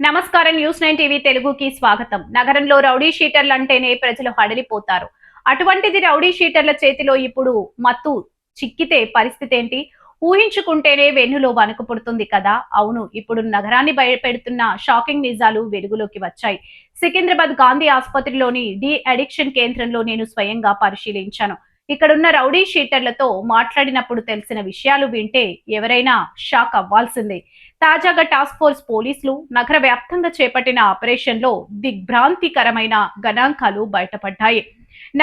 నమస్కారం. News 9 TV తెలుగుకి స్వాగతం. నగరంలో రౌడీ షీటర్లు అంటేనే ప్రజలు హడలిపోతారు. అటువంటిది రౌడీ షీటర్ల చేతిలో ఇప్పుడు మత్తు చిక్కితే పరిస్థితి ఏంటి? ఊహించుకుంటేనే వెన్నులో వణుకు పుడుతుంది కదా. అవును, ఇప్పుడు నగరాన్ని బయటపెడుతున్న షాకింగ్ నిజాలు వెలుగులోకి వచ్చాయి. సికింద్రాబాద్ గాంధీ ఆసుపత్రిలోని డి అడిక్షన్ కేంద్రంలో నేను స్వయంగా పరిశీలించాను. ఇక్కడున్న రౌడీ షీటర్లతో మాట్లాడినప్పుడు తెలిసిన విషయాలు వింటే ఎవరైనా షాక్ అవ్వాల్సిందే. తాజాగా టాస్క్ ఫోర్స్ పోలీసులు నగర వ్యాప్తంగా చేపట్టిన ఆపరేషన్లో దిగ్భ్రాంతికరమైన గణాంకాలు బయటపడ్డాయి.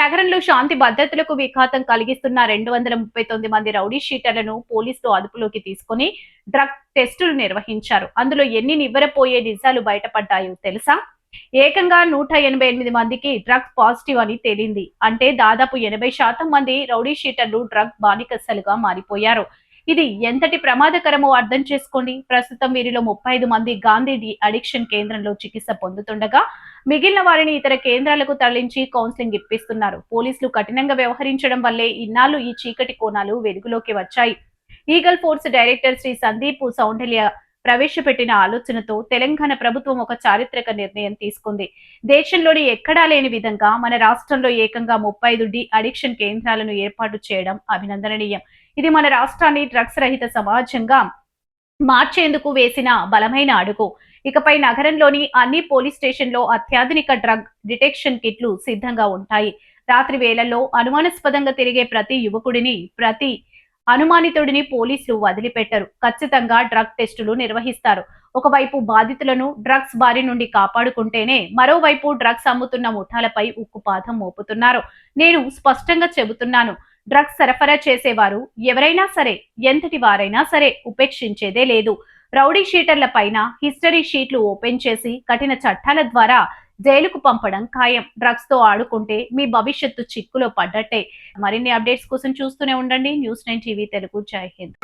నగరంలో శాంతి భద్రతలకు విఘాతం కలిగిస్తున్న 239 మంది రౌడీ షీటర్లను పోలీసులు అదుపులోకి తీసుకుని డ్రగ్ టెస్టులు నిర్వహించారు. అందులో ఎన్ని నివ్వెరపోయే నిజాలు బయటపడ్డాయో తెలుసా? ఏకంగా 188 మందికి డ్రగ్స్ పాజిటివ్ అని తేలింది. అంటే దాదాపు 80% మంది రౌడీ షీటర్లు డ్రగ్ బానిసలుగా మారిపోయారు. ఇది ఎంతటి ప్రమాదకరమో అర్థం చేసుకోండి. ప్రస్తుతం వీరిలో 35 మంది గాంధీ డి అడిక్షన్ కేంద్రంలో చికిత్స పొందుతుండగా మిగిలిన వారిని ఇతర కేంద్రాలకు తరలించి కౌన్సిలింగ్ ఇప్పిస్తున్నారు. పోలీసులు కఠినంగా వ్యవహరించడం వల్లే ఇన్నాళ్లు ఈ చీకటి కోణాలు వెలుగులోకి వచ్చాయి. Eagle force director Shri Sandeep Shandilya ప్రవేశపెట్టిన ఆలోచనతో తెలంగాణ ప్రభుత్వం ఒక చారిత్రక నిర్ణయం తీసుకుంది. దేశంలోని ఎక్కడా లేని విధంగా మన రాష్ట్రంలో ఏకంగా 35 డి అడిక్షన్ కేంద్రాలను ఏర్పాటు చేయడం అభినందనీయం. ఇది మన రాష్ట్రాన్ని డ్రగ్స్ రహిత సమాజంగా మార్చేందుకు వేసిన బలమైన అడుగు. ఇకపై నగరంలోని అన్ని పోలీస్ స్టేషన్లో అత్యాధునిక డ్రగ్ డిటెక్షన్ కిట్లు సిద్ధంగా ఉంటాయి. రాత్రి వేళల్లో అనుమానాస్పదంగా తిరిగే ప్రతి యువకుడిని, ప్రతి అనుమానితుడిని పోలీసులు వదిలిపెట్టరు. ఖచ్చితంగా డ్రగ్ టెస్టులు నిర్వహిస్తారు. ఒకవైపు బాధితులను డ్రగ్స్ బారి నుండి కాపాడుకుంటేనే మరోవైపు డ్రగ్స్ అమ్ముతున్న ముఠాలపై ఉక్కుపాదం మోపుతున్నారు. నేను స్పష్టంగా చెబుతున్నాను, డ్రగ్స్ సరఫరా చేసేవారు ఎవరైనా సరే, ఎంతటి వారైనా సరే ఉపేక్షించేదే లేదు. రౌడీ షీటర్ల పైన హిస్టరీ షీట్లు ఓపెన్ చేసి కఠిన చట్టాల ద్వారా జైలుకు పంపడం ఖాయం. డ్రగ్స్ తో ఆడుకుంటే మీ భవిష్యత్తు చిక్కులో పడ్డట్టే. మరిన్ని అప్డేట్స్ కోసం చూస్తూనే ఉండండి న్యూస్ 9 టీవీ తెలుగు. జై హింద్.